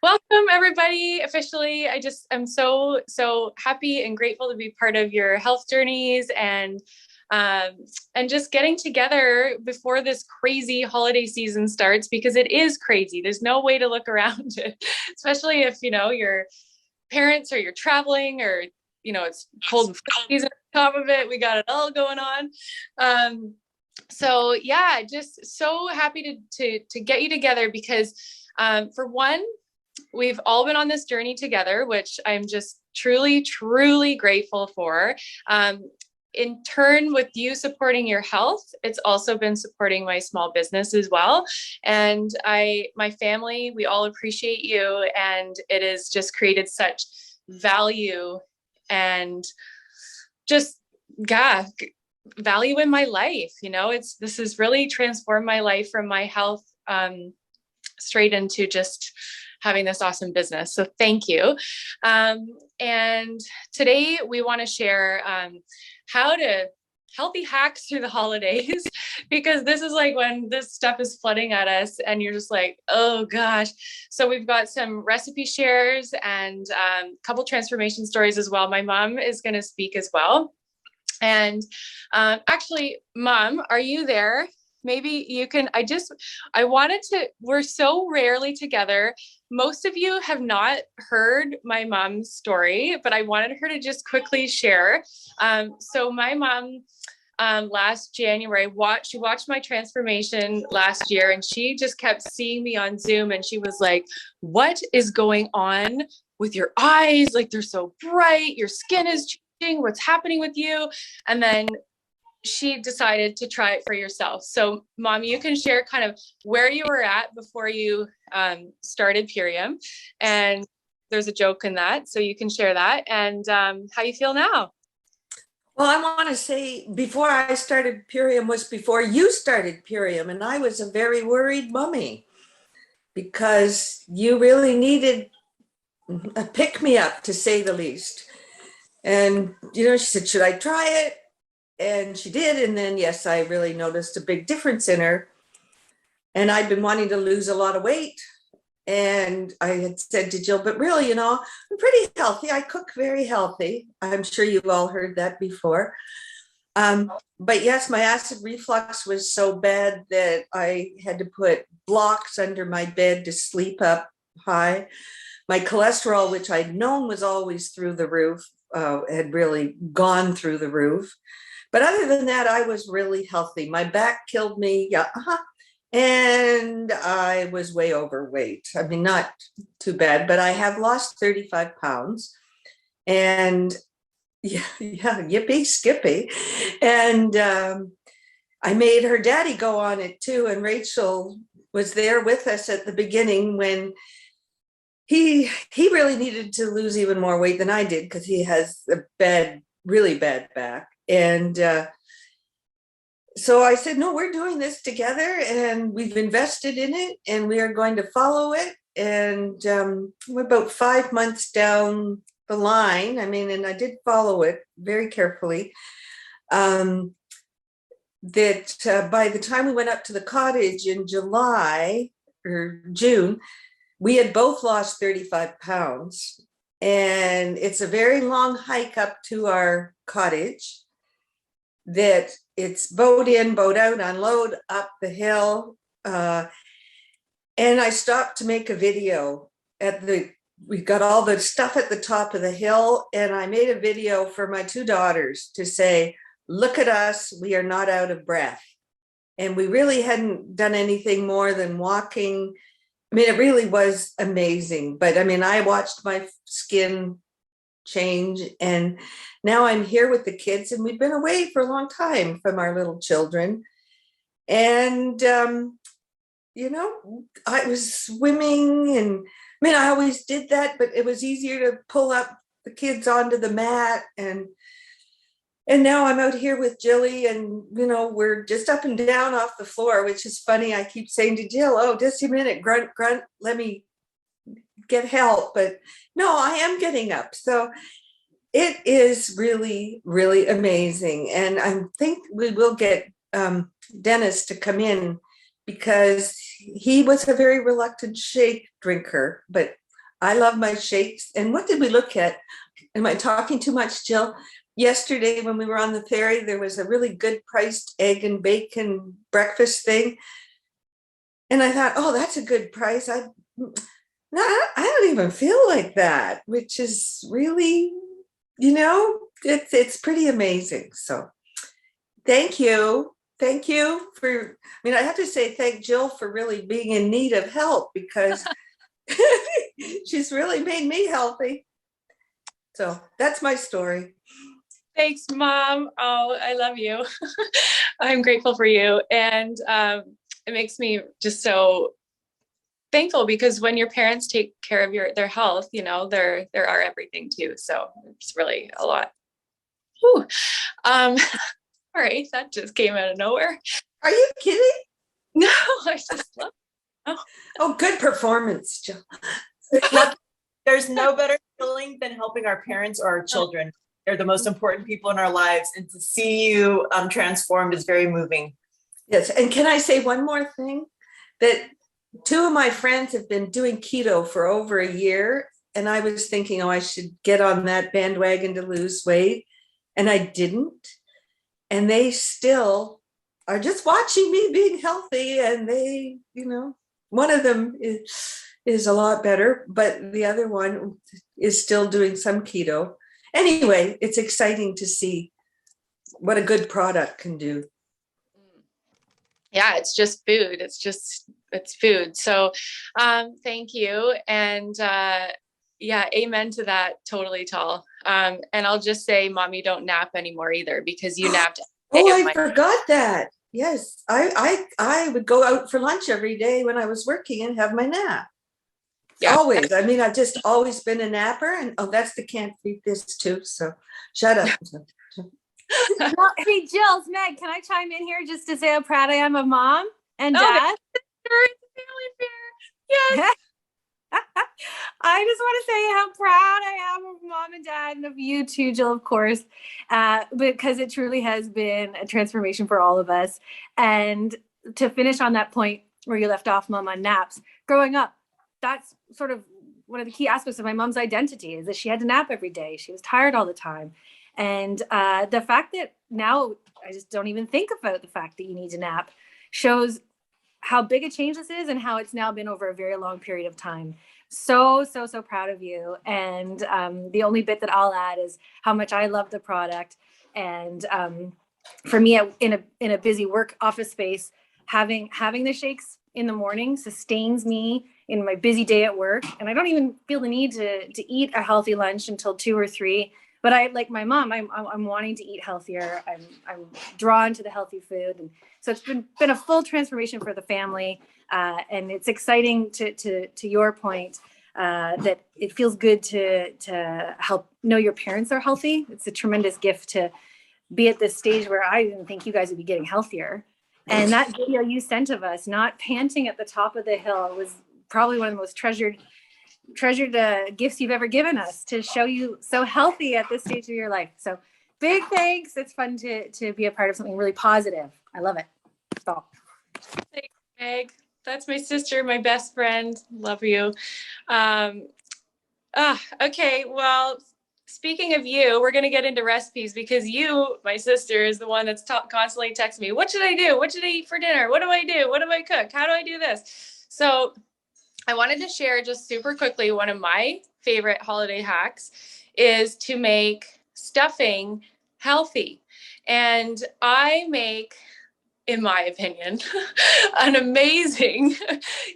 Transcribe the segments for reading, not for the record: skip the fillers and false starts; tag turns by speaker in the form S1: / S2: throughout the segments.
S1: Welcome, everybody. Officially, I just am so happy and grateful to be part of your health journeys um, and just getting together before this crazy holiday season starts because it is crazy. There's no way to look around it, especially if your parents or you're traveling or it's cold and season on top of it. We got it all going on. So yeah, just so happy to get you together because for one, we've all been on this journey together, which I'm just truly grateful for. In turn, with you supporting your health, it's also been supporting my small business as well. And my family, we all appreciate you. And it has just created such value and just, yeah, value in my life. This has really transformed my life from my health straight into just having this awesome business. So thank you. And today we want to share how to healthy hacks through the holidays, because this is like when this stuff is flooding at us and you're just like, oh gosh. So we've got some recipe shares and a couple transformation stories as well. My mom is going to speak as well. And actually, Mom, are you there? Maybe you can, we're so rarely together. Most of you have not heard my mom's story, but I wanted her to just quickly share. So my mom, last January, she watched my transformation last year, and she just kept seeing me on Zoom, and she was like, what is going on with your eyes? Like, they're so bright, your skin is changing, what's happening with you? And then she decided to try it for yourself. So Mom, you can share kind of where you were at before you started Purium. And there's a joke in that, so you can share that and how you feel now.
S2: Well, I want to say before I started Purium was before you started Purium, and I was a very worried mummy because you really needed a pick-me-up, to say the least. And, she said, should I try it? And she did. And then, yes, I really noticed a big difference in her. And I'd been wanting to lose a lot of weight. And I had said to Jill, but really, I'm pretty healthy. I cook very healthy. I'm sure you've all heard that before. But yes, my acid reflux was so bad that I had to put blocks under my bed to sleep up high. My cholesterol, which I'd known was always through the roof, had really gone through the roof. But other than that, I was really healthy. My back killed me. Yeah. And I was way overweight. I mean, not too bad, but I have lost 35 pounds. And yeah, yippee, skippy. And I made her daddy go on it too. And Rachel was there with us at the beginning when he really needed to lose even more weight than I did, because he has a really bad back. And so I said, no, we're doing this together, and we've invested in it, and we are going to follow it. And we're about 5 months down the line. I mean, and I did follow it very carefully. That by the time we went up to the cottage in July or June, we had both lost 35 pounds. And it's a very long hike up to our cottage, that it's boat in, boat out, unload up the hill. And I stopped to make a video we got all the stuff at the top of the hill. And I made a video for my 2 daughters to say, look at us, we are not out of breath. And we really hadn't done anything more than walking. I mean, it really was amazing. But I mean, I watched my skin change, and now I'm here with the kids, and we've been away for a long time from our little children. And I was swimming, and I mean, I always did that, but it was easier to pull up the kids onto the mat. And now I'm out here with Jilly, and we're just up and down off the floor, which is funny. I keep saying to Jill, oh, just a minute, grunt, let me get help. But no, I am getting up. So it is really, really amazing. And I think we will get Dennis to come in, because he was a very reluctant shake drinker, but I love my shakes. And what did we look at? Am I talking too much, Jill? Yesterday when we were on the ferry, there was a really good priced egg and bacon breakfast thing. And I thought, oh, that's a good price. No, I don't even feel like that, which is really, it's pretty amazing. So thank you. Thank you for, I have to say thank Jill for really being in need of help because she's really made me healthy. So that's my story.
S1: Thanks, Mom. Oh, I love you. I'm grateful for you. And it makes me just so thankful because when your parents take care of their health, they're our everything too. So it's really a lot. Whew. All right, that just came out of nowhere.
S2: Are you kidding?
S1: No, I just love it.
S2: Oh, good performance, Jill.
S3: There's no better feeling than helping our parents or our children. They're the most important people in our lives, and to see you transformed is very moving.
S2: Yes, and can I say one more thing? That two of my friends have been doing keto for over a year, and I was thinking, oh, I should get on that bandwagon to lose weight, and I didn't. And they still are just watching me being healthy, and they, one of them is a lot better, but the other one is still doing some keto. Anyway, it's exciting to see what a good product can do.
S1: Yeah, it's just food. It's food. So thank you. And yeah, amen to that. Totally, Tall. And I'll just say, Mom, you don't nap anymore either because you napped.
S2: Oh, I forgot that. Yes, I would go out for lunch every day when I was working and have my nap. Yeah. Always. I've just always been a napper, and that's the can't feed this too. So shut up.
S4: Well, hey, Jill, it's Meg. Can I chime in here just to say how proud I am of Mom and Dad?
S1: It's family fair. Yes.
S4: I just want to say how proud I am of Mom and Dad and of you too, Jill, of course, because it truly has been a transformation for all of us. And to finish on that point where you left off, Mom, on naps, growing up, that's sort of one of the key aspects of my mom's identity is that she had to nap every day. She was tired all the time. And the fact that now I just don't even think about the fact that you need to nap shows how big a change this is and how it's now been over a very long period of time. So proud of you. And the only bit that I'll add is how much I love the product. And for me, in a busy work office space, having the shakes in the morning sustains me in my busy day at work. And I don't even feel the need to eat a healthy lunch until 2 or 3. But I, like my mom, I'm wanting to eat healthier. I'm drawn to the healthy food, and so it's been a full transformation for the family. And it's exciting to your point that it feels good to help know your parents are healthy. It's a tremendous gift to be at this stage where I didn't think you guys would be getting healthier. And that video you sent of us, not panting at the top of the hill, was probably one of the most treasured gifts you've ever given us, to show you so healthy at this stage of your life. So big thanks. It's fun to be a part of something really positive. I love it. So.
S1: Thanks, Meg. That's my sister, my best friend. Love you. Okay. Well, speaking of you, we're going to get into recipes because you, my sister, is the one that's constantly texting me. What should I do? What should I eat for dinner? What do I do? What do I cook? How do I do this? So I wanted to share just super quickly, one of my favorite holiday hacks is to make stuffing healthy. And I make, in my opinion, an amazing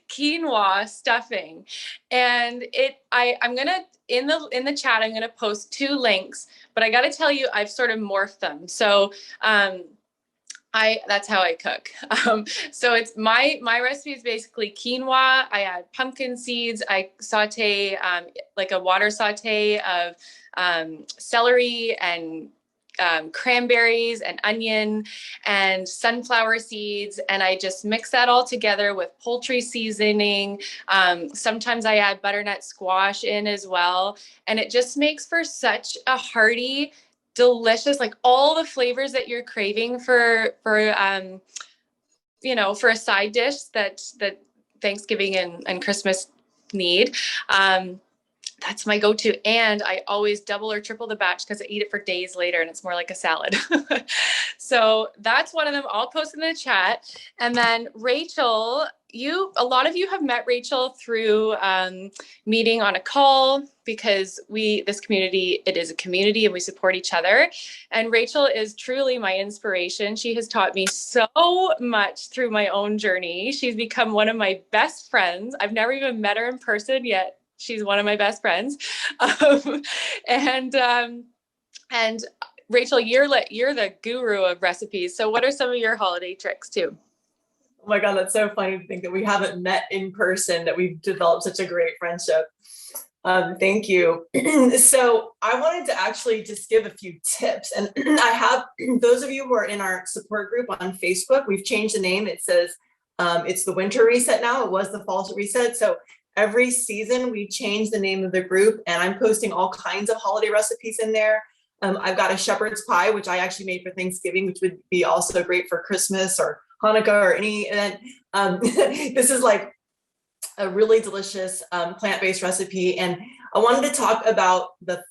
S1: quinoa stuffing. And I'm going to, in the chat, I'm going to post 2 links, but I got to tell you, I've sort of morphed them. So, that's how I cook. So it's my recipe is basically quinoa. I add pumpkin seeds. I saute like a water saute of celery and cranberries and onion and sunflower seeds. And I just mix that all together with poultry seasoning. Sometimes I add butternut squash in as well. And it just makes for such a hearty, delicious, like all the flavors that you're craving for a side dish that Thanksgiving and Christmas need. that's my go-to. And I always double or triple the batch because I eat it for days later and it's more like a salad. So that's one of them. I'll post in the chat. And then Rachel, a lot of you have met Rachel through meeting on a call, because this community, it is a community and we support each other. And Rachel is truly my inspiration. She has taught me so much through my own journey. She's become one of my best friends. I've never even met her in person yet. She's one of my best friends. And Rachel, you're the guru of recipes. So what are some of your holiday tricks too?
S3: Oh my God, that's so funny to think that we haven't met in person, that we've developed such a great friendship. Thank you. So I wanted to actually just give a few tips. And I have, those of you who are in our support group on Facebook, we've changed the name. It says it's the winter reset now. It was the fall reset. So every season we change the name of the group, and I'm posting all kinds of holiday recipes in there. I've got a shepherd's pie, which I actually made for Thanksgiving, which would be also great for Christmas or Hanukkah or any event. This is like a really delicious plant-based recipe. And I wanted to talk about the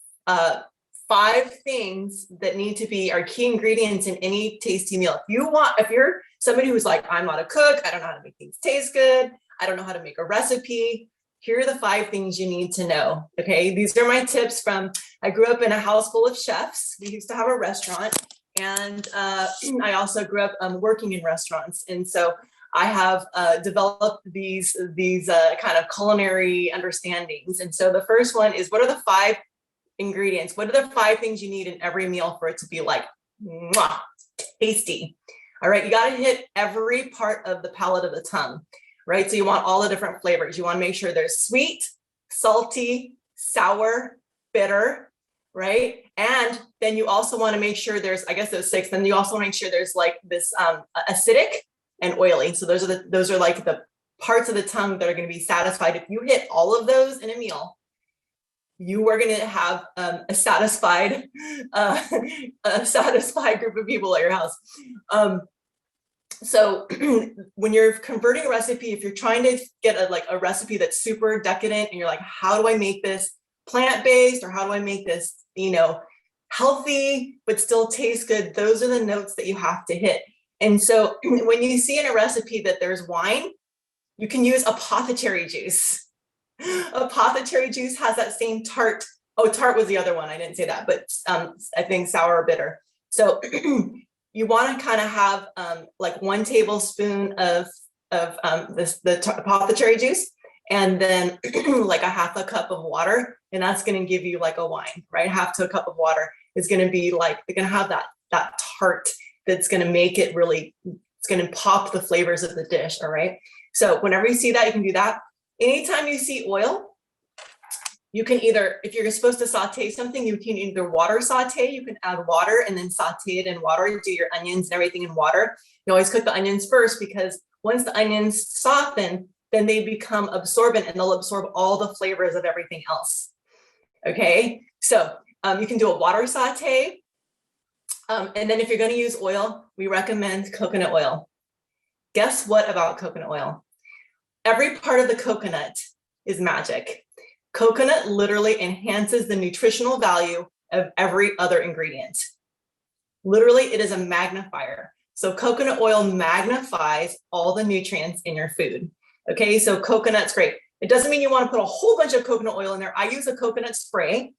S3: 5 things that need to be our key ingredients in any tasty meal. If you're somebody who's like, I'm not a cook, I don't know how to make things taste good, I don't know how to make a recipe, here are the 5 things you need to know. Okay, these are my tips I grew up in a house full of chefs. We used to have a restaurant, and I also grew up working in restaurants. And so I have developed these kind of culinary understandings. And so the first one is, what are the 5 ingredients? What are the 5 things you need in every meal for it to be like, mwah, tasty? All right, you got to hit every part of the palate of the tongue, right? So you want all the different flavors. You want to make sure there's sweet, salty, sour, bitter, right? And then you also want to make sure there's, I guess those 6, then you also want to make sure there's like this acidic and oily. So those are like the parts of the tongue that are going to be satisfied. If you hit all of those in a meal, you are going to have a satisfied group of people at your house. So when you're converting a recipe, if you're trying to get a recipe that's super decadent and you're like, how do I make this plant-based, or how do I make this, healthy, but still taste good? Those are the notes that you have to hit. And so when you see in a recipe that there's wine, you can use apothecary juice. Apothecary juice has that same tart. Oh, tart was the other one. I didn't say that, but I think sour or bitter. So you want to kind of have like 1 tablespoon of the apothecary juice, and then like a 1/2 cup of water, and that's going to give you like a wine, right? 1/2 cup of water is going to be like, they're going to have that tart that's going to make it really, it's going to pop the flavors of the dish. All right. So whenever you see that, you can do that. Anytime you see oil, you can either, if you're supposed to saute something, you can either water saute, you can add water and then saute it in water, do your onions and everything in water. You always cook the onions first, because once the onions soften, then they become absorbent and they'll absorb all the flavors of everything else. Okay, so you can do a water saute. And then if you're going to use oil, we recommend coconut oil. Guess what about coconut oil? Every part of the coconut is magic. Coconut literally enhances the nutritional value of every other ingredient. Literally, it is a magnifier. So coconut oil magnifies all the nutrients in your food. Okay, so coconut's great. It doesn't mean you want to put a whole bunch of coconut oil in there. I use a coconut spray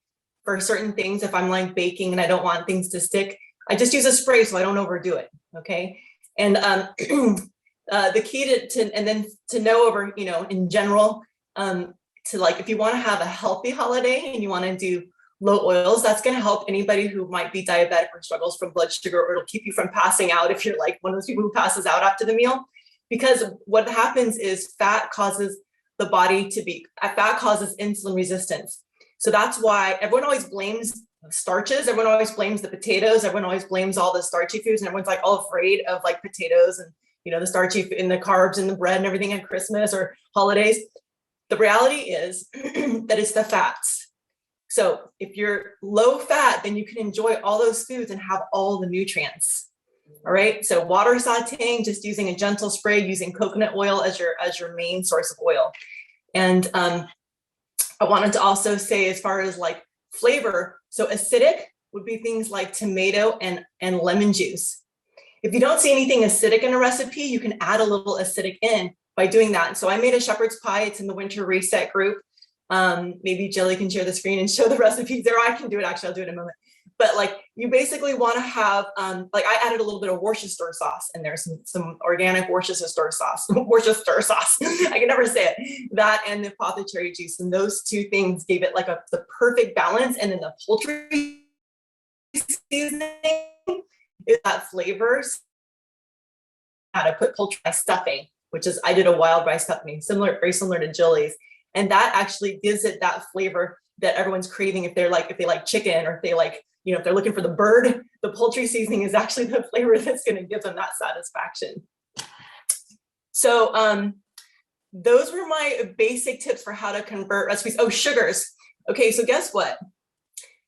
S3: for certain things. If I'm like baking and I don't want things to stick, I just use a spray so I don't overdo it. Okay, and the key to know over, in general, to like, if you want to have a healthy holiday and you want to do low oils, that's going to help anybody who might be diabetic or struggles from blood sugar, or it'll keep you from passing out if you're like one of those people who passes out after the meal. Because what happens is fat causes insulin resistance. So that's why everyone always blames starches. Everyone always blames the potatoes. Everyone always blames all the starchy foods, and everyone's like all afraid of like potatoes and, the starchy and the carbs and the bread and everything at Christmas or holidays. The reality is that it's the fats. So if you're low fat, then you can enjoy all those foods and have all the nutrients. All right. So water sauteing, just using a gentle spray, using coconut oil as your main source of oil. And I wanted to also say, as far as like flavor, so acidic would be things like tomato and lemon juice. If you don't see anything acidic in a recipe, you can add a little acidic in by doing that. So I made a shepherd's pie. It's in the Winter Reset group. Maybe Jilly can share the screen and show the recipes there. I can do it. Actually, I'll do it in a moment. But like, you basically want to have, like I added a little bit of Worcestershire sauce in there, some organic Worcestershire sauce, Worcestershire sauce. I can never say it. That and the apothecary juice, and those two things gave it like the perfect balance. And then the poultry seasoning is that flavors. How to put poultry stuffing, which is, I did a wild rice stuffing, very similar to Jilly's. And that actually gives it that flavor that everyone's craving. If they like chicken, or if they like, you know, if they're looking for the bird, the poultry seasoning is actually the flavor that's going to give them that satisfaction. So those were my basic tips for how to convert recipes. Oh, sugars. Okay, so guess what?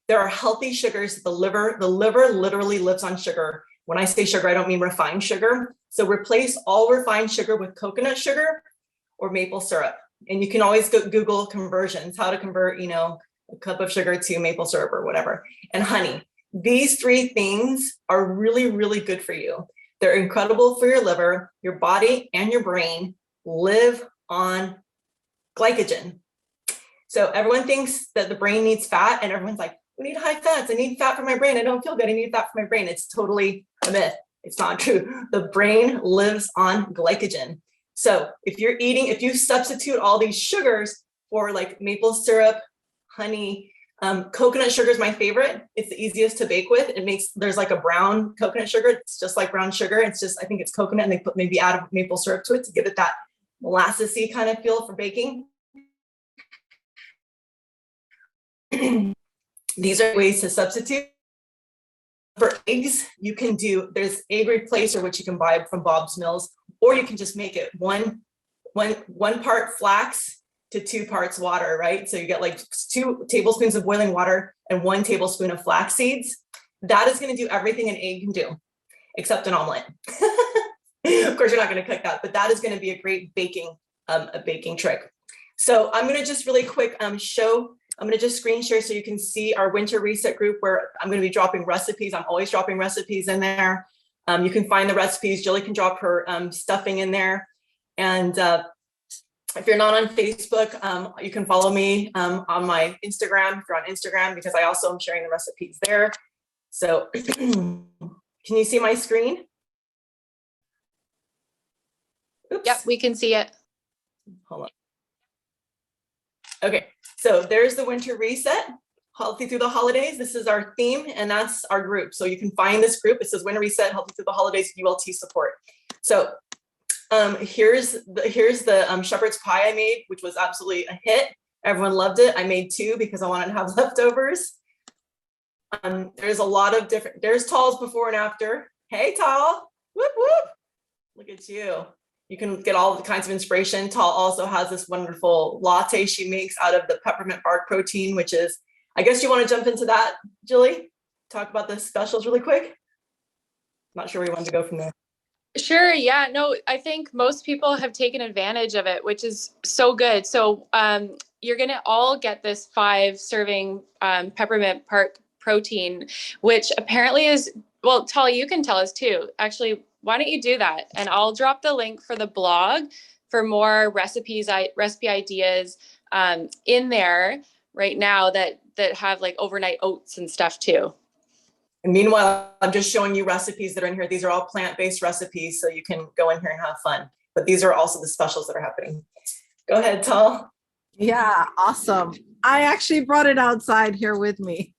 S3: There are healthy sugars. The liver literally lives on sugar. When I say sugar, I don't mean refined sugar. So replace all refined sugar with coconut sugar or maple syrup. And you can always go Google conversions, how to convert, you know, a cup of sugar to maple syrup or whatever, and honey. These three things are really, really good for you. They're incredible for your liver. Your body and your brain live on glycogen. So everyone thinks that the brain needs fat, and everyone's like, we need high fats. I need fat for my brain. I don't feel good. I need fat for my brain. It's totally a myth. It's not true. The brain lives on glycogen. So if you substitute all these sugars for like maple syrup, honey, coconut sugar is my favorite. It's the easiest to bake with. There's like a brown coconut sugar. It's just like brown sugar. It's just, I think it's coconut, and they maybe add maple syrup to it to give it that molassesy kind of feel for baking. These are ways to substitute. For eggs, you can there's egg replacer, which you can buy from Bob's Mills, or you can just make it one part flax to 2 parts water, right? So you get like 2 tablespoons of boiling water and 1 tablespoon of flax seeds. That is going to do everything an egg can do, except an omelet. Of course, you're not going to cook that, but that is going to be a great baking trick. So I'm going to just really quick I'm going to just screen share so you can see our Winter Reset group, where I'm going to be dropping recipes. I'm always dropping recipes in there. You can find the recipes. Jilly can drop her stuffing in there. And if you're not on Facebook, you can follow me on my Instagram, if you're on Instagram, because I also am sharing the recipes there. So can you see my screen? Oops.
S1: Yep, we can see it.
S3: Hold on. Okay, so there's the Winter Reset, Healthy Through the Holidays. This is our theme, and that's our group. So you can find this group. It says Winter Reset, Healthy Through the Holidays, ULT support. So here's the shepherd's pie I made, which was absolutely a hit. Everyone loved it. I made 2 because I wanted to have leftovers. There's a lot of there's Tal's before and after. Hey, Tal, whoop, whoop. Look at you. You can get all the kinds of inspiration. Tal also has this wonderful latte she makes out of the peppermint bark protein, which is, I guess you want to jump into that, Jilly? Talk about the specials really quick? Not sure where you want to go from there.
S1: Sure. Yeah. No, I think most people have taken advantage of it, which is so good. So you're going to all get this 5-serving peppermint bark protein, which apparently is, well, Tal, you can tell us too. Actually, why don't you do that? And I'll drop the link for the blog for more recipe ideas in there right now that have like overnight oats and stuff too.
S3: And meanwhile, I'm just showing you recipes that are in here. These are all plant-based recipes, so you can go in here and have fun. But these are also the specials that are happening. Go ahead, Tal.
S5: Yeah, awesome. I actually brought it outside here with me.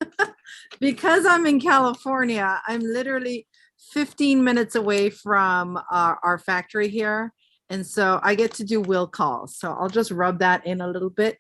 S5: Because I'm in California, I'm literally 15 minutes away from our factory here. And so I get to do will calls. So I'll just rub that in a little bit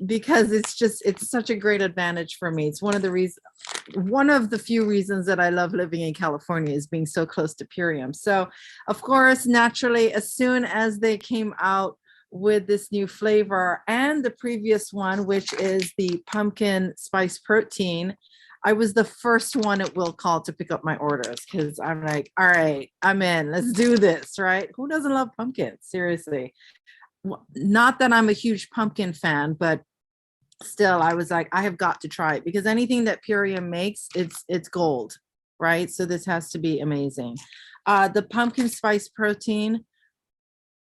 S5: because it's such a great advantage for me. It's one of the few reasons that I love living in California is being so close to Purium. So of course, naturally, as soon as they came out with this new flavor and the previous one, which is the pumpkin spice protein, I was the first one at will call to pick up my orders because I'm like, all right, I'm in, let's do this, right? Who doesn't love pumpkins? Seriously. Not that I'm a huge pumpkin fan, but still, I was like, I have got to try it, because anything that Purium makes, it's gold, right? So this has to be amazing. The pumpkin spice protein.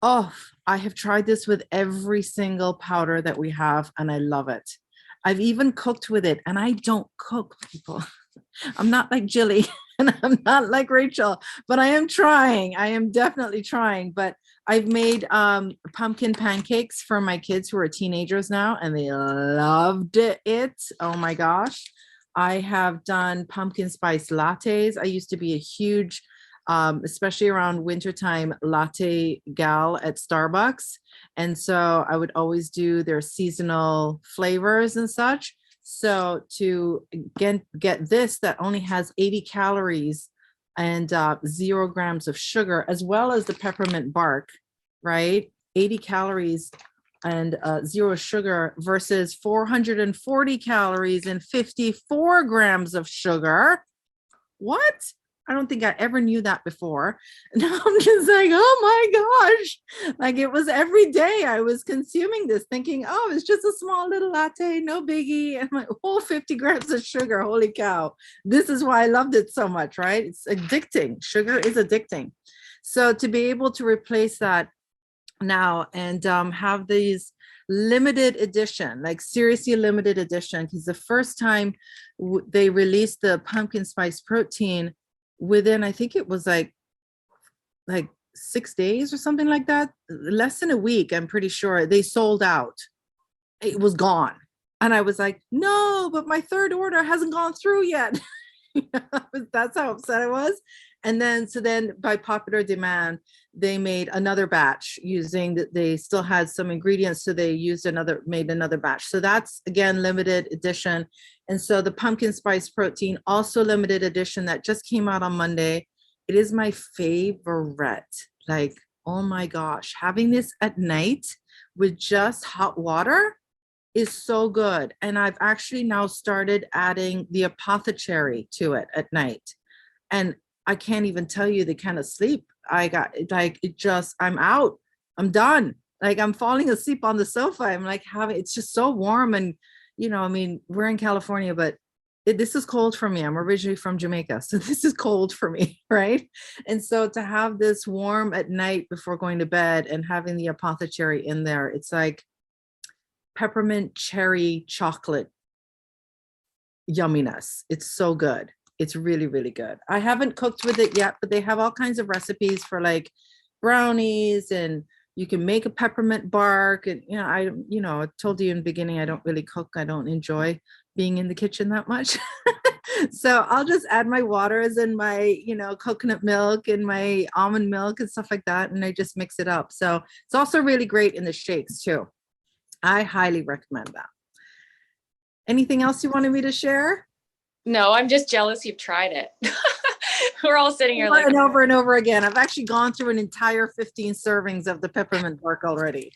S5: Oh, I have tried this with every single powder that we have, and I love it. I've even cooked with it, and I don't cook, people. I'm not like Jilly and I'm not like Rachel, but I am trying. I am definitely trying. But I've made pumpkin pancakes for my kids who are teenagers now, and they loved it. Oh my gosh. I have done pumpkin spice lattes. I used to be a huge, especially around wintertime, latte gal at Starbucks. And so I would always do their seasonal flavors and such. So to get this that only has 80 calories and 0 grams of sugar, as well as the peppermint bark, right? 80 calories and 0 sugar versus 440 calories and 54 grams of sugar. What? I don't think I ever knew that before. Now I'm just like, oh my gosh. Like, it was every day I was consuming this thinking, oh, it's just a small little latte, no biggie. And my whole 50 grams of sugar. Holy cow. This is why I loved it so much, right? It's addicting. Sugar is addicting. So to be able to replace that now and have these limited edition, like seriously limited edition, because the first time they released the pumpkin spice protein, within, I think it was like 6 days or something like that, less than a week, I'm pretty sure, they sold out. It was gone. And I was like, no, but my third order hasn't gone through yet. That's how upset I was. And then, so then by popular demand, they made another batch using that. They still had some ingredients. So they made another batch. So that's, again, limited edition. And so the pumpkin spice protein, also limited edition, that just came out on Monday. It is my favorite. Like, oh my gosh, having this at night with just hot water is so good. And I've actually now started adding the apothecary to it at night. And I can't even tell you the kind of sleep I got. Like, I'm out, I'm done. Like, I'm falling asleep on the sofa. I'm like it's just so warm. And, I mean, we're in California, but this is cold for me. I'm originally from Jamaica. So this is cold for me, right? And so to have this warm at night before going to bed and having the apothecary in there, it's like peppermint cherry chocolate yumminess. It's so good. It's really, really good. I haven't cooked with it yet, but they have all kinds of recipes for like brownies, and you can make a peppermint bark. And, I told you in the beginning, I don't really cook. I don't enjoy being in the kitchen that much. So I'll just add my waters and my, coconut milk and my almond milk and stuff like that. And I just mix it up. So it's also really great in the shakes too. I highly recommend that. Anything else you wanted me to share?
S1: No, I'm just jealous you've tried it. We're all sitting here like
S5: over and over again. I've actually gone through an entire 15 servings of the peppermint bark already.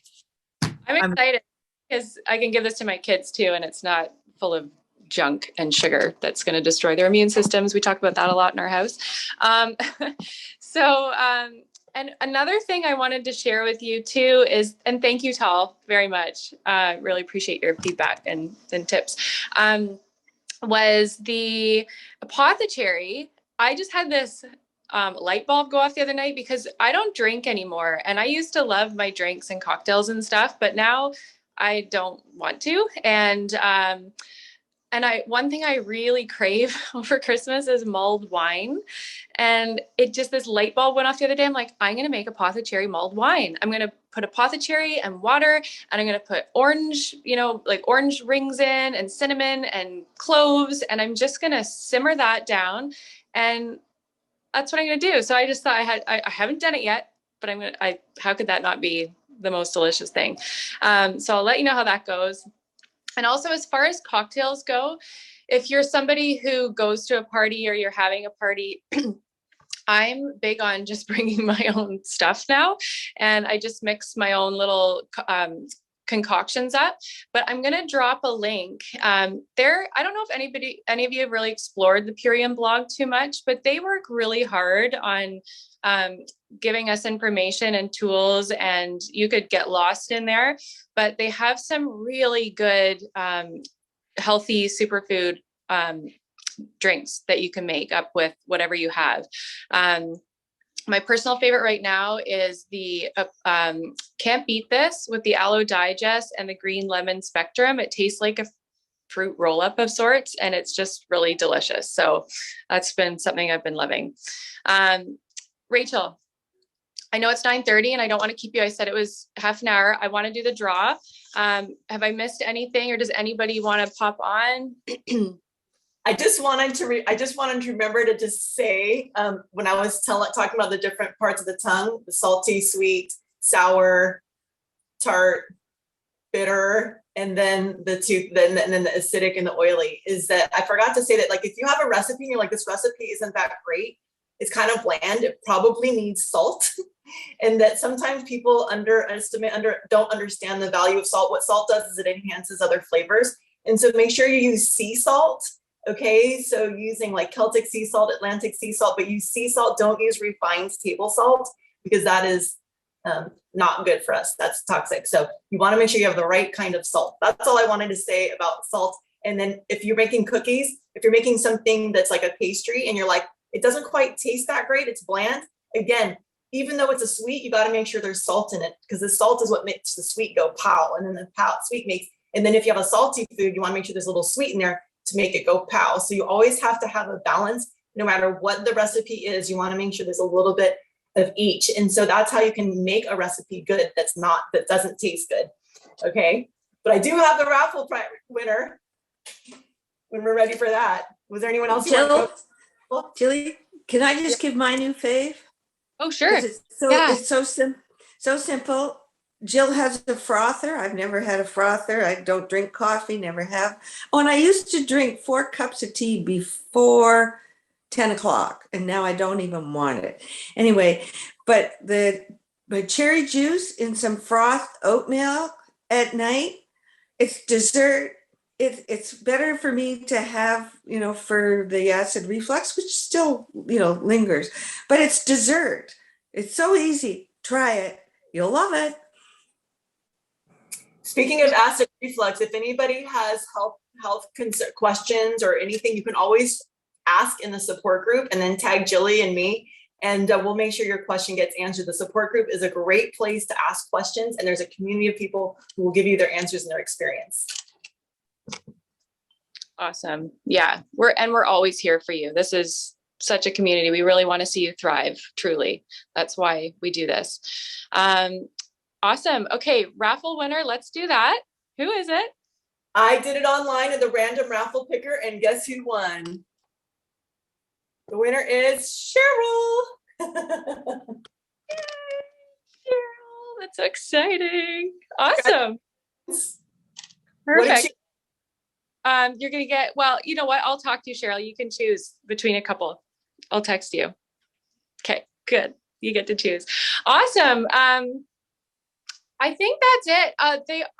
S1: I'm excited because I can give this to my kids too, and it's not full of junk and sugar that's going to destroy their immune systems. We talk about that a lot in our house. And another thing I wanted to share with you too is, and thank you, Tal, very much. Really appreciate your feedback and tips. Was the apothecary. I just had this light bulb go off the other night because I don't drink anymore. And I used to love my drinks and cocktails and stuff, but now I don't want to. And one thing I really crave over Christmas is mulled wine. And this light bulb went off the other day. I'm like, I'm going to make apothecary mulled wine. I'm going to put apothecary and water, and I'm going to put orange, like orange rings in, and cinnamon and cloves. And I'm just going to simmer that down. And that's what I'm going to do. So I just thought I haven't done it yet, but how could that not be the most delicious thing? So I'll let you know how that goes. And also, as far as cocktails go, if you're somebody who goes to a party or you're having a party, I'm big on just bringing my own stuff now. And I just mix my own little concoctions up. But I'm going to drop a link there. I don't know if any of you have really explored the Purium blog too much, but they work really hard on giving us information and tools, and you could get lost in there, but they have some really good healthy superfood drinks that you can make up with whatever you have. My personal favorite right now is the Can't Beat This with the Aloe Digest and the Green Lemon Spectrum. It tastes like a fruit roll-up of sorts, and it's just really delicious. So that's been something I've been loving. Rachel, I know it's 9:30 and I don't want to keep you. I said it was half an hour. I want to do the draw. Have I missed anything, or does anybody want to pop on?
S3: I just wanted to remember to just say, when I was talking about the different parts of the tongue, the salty, sweet, sour, tart, bitter, and then the acidic and the oily, is that I forgot to say that, like, if you have a recipe and you're like, this recipe isn't that great, it's kind of bland, it probably needs salt. And that sometimes people don't understand the value of salt. What salt does is it enhances other flavors. And so make sure you use sea salt. Okay, so using like Celtic sea salt, Atlantic sea salt, but use sea salt, don't use refined table salt, because that is not good for us. That's toxic. So you want to make sure you have the right kind of salt. That's all I wanted to say about salt. And then if you're making cookies, if you're making something that's like a pastry and you're like, it doesn't quite taste that great, it's bland. Again, even though it's a sweet, you got to make sure there's salt in it, because the salt is what makes the sweet go pow. And then the sweet makes, and then if you have a salty food, you want to make sure there's a little sweet in there to make it go pow. So you always have to have a balance. No matter what the recipe is, you want to make sure there's a little bit of each. And so that's how you can make a recipe good that doesn't taste good. Okay. But I do have the raffle winner when we're ready for that. Was there anyone else?
S2: Jilly, can I just give my new fave?
S1: Oh, sure.
S2: It's so simple. Jill has a frother. I've never had a frother. I don't drink coffee, never have. Oh, and I used to drink 4 cups of tea before 10 o'clock, and now I don't even want it. Anyway, but my cherry juice in some frothed oat milk at night, it's dessert. It's better for me to have, for the acid reflux, which still, lingers, but it's dessert. It's so easy. Try it. You'll love it.
S3: Speaking of acid reflux, if anybody has health questions or anything, you can always ask in the support group and then tag Jilly and me, and we'll make sure your question gets answered. The support group is a great place to ask questions, and there's a community of people who will give you their answers and their experience.
S1: Awesome. Yeah, we're always here for you. This is such a community. We really want to see you thrive, truly. That's why we do this. Awesome. Okay, raffle winner, let's do that. Who is it?
S3: I did it online in the random raffle picker, and guess who won? The winner is Cheryl.
S1: Yay, Cheryl, that's so exciting. Awesome. Perfect. You're gonna get, well, you know what? I'll talk to you, Cheryl. You can choose between a couple. I'll text you. Okay, good. You get to choose. Awesome. I think that's it.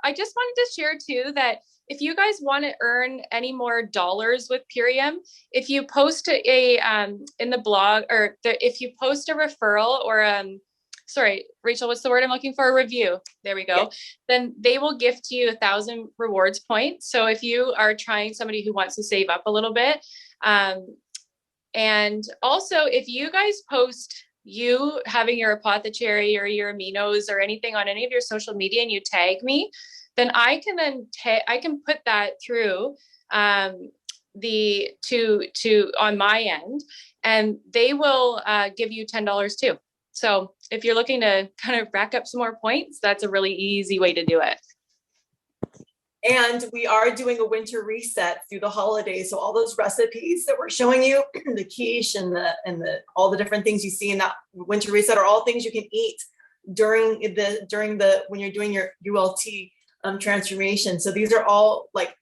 S1: I just wanted to share too that if you guys want to earn any more dollars with Purium, if you post in the blog, or if you post a referral or sorry, Rachel, what's the word I'm looking for? A review. There we go. Yeah. Then they will gift you 1,000 rewards points. So if you are somebody who wants to save up a little bit, and also if you guys post you having your apothecary or your aminos or anything on any of your social media and you tag me, then I can put that through on my end, and they will give you $10 too. So if you're looking to kind of rack up some more points, that's a really easy way to do it.
S3: And we are doing a winter reset through the holidays. So all those recipes that we're showing you, the quiche and all the different things you see in that winter reset are all things you can eat during when you're doing your ULT transformation. So these are all like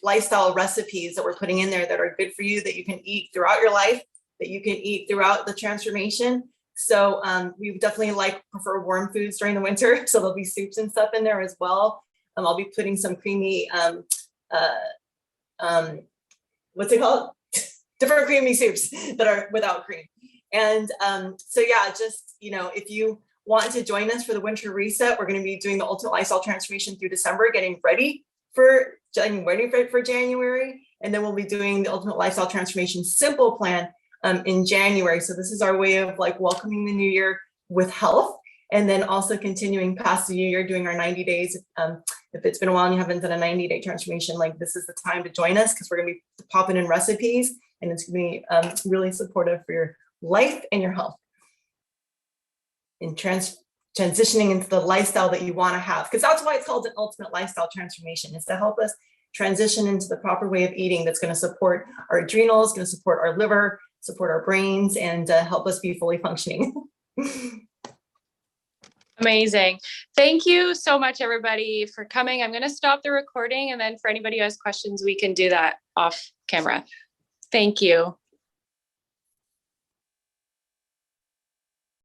S3: lifestyle recipes that we're putting in there that are good for you, that you can eat throughout your life, that you can eat throughout the transformation. So we definitely prefer warm foods during the winter. So there'll be soups and stuff in there as well. I'll be putting some creamy, what's it called? Different creamy soups that are without cream. And so yeah, just, if you want to join us for the winter reset, we're going to be doing the ultimate lifestyle transformation through December, getting ready for January. And then we'll be doing the ultimate lifestyle transformation simple plan in January. So this is our way of like welcoming the new year with health, and then also continuing past the new year, doing our 90 days. If it's been a while and you haven't done a 90-day transformation, like this is the time to join us, because we're going to be popping in recipes, and it's going to be really supportive for your life and your health. In transitioning into the lifestyle that you want to have, because that's why it's called an ultimate lifestyle transformation, is to help us transition into the proper way of eating that's going to support our adrenals, going to support our liver, support our brains, and help us be fully functioning.
S1: Amazing. Thank you so much, everybody, for coming. I'm going to stop the recording, and then for anybody who has questions, we can do that off camera. Thank you.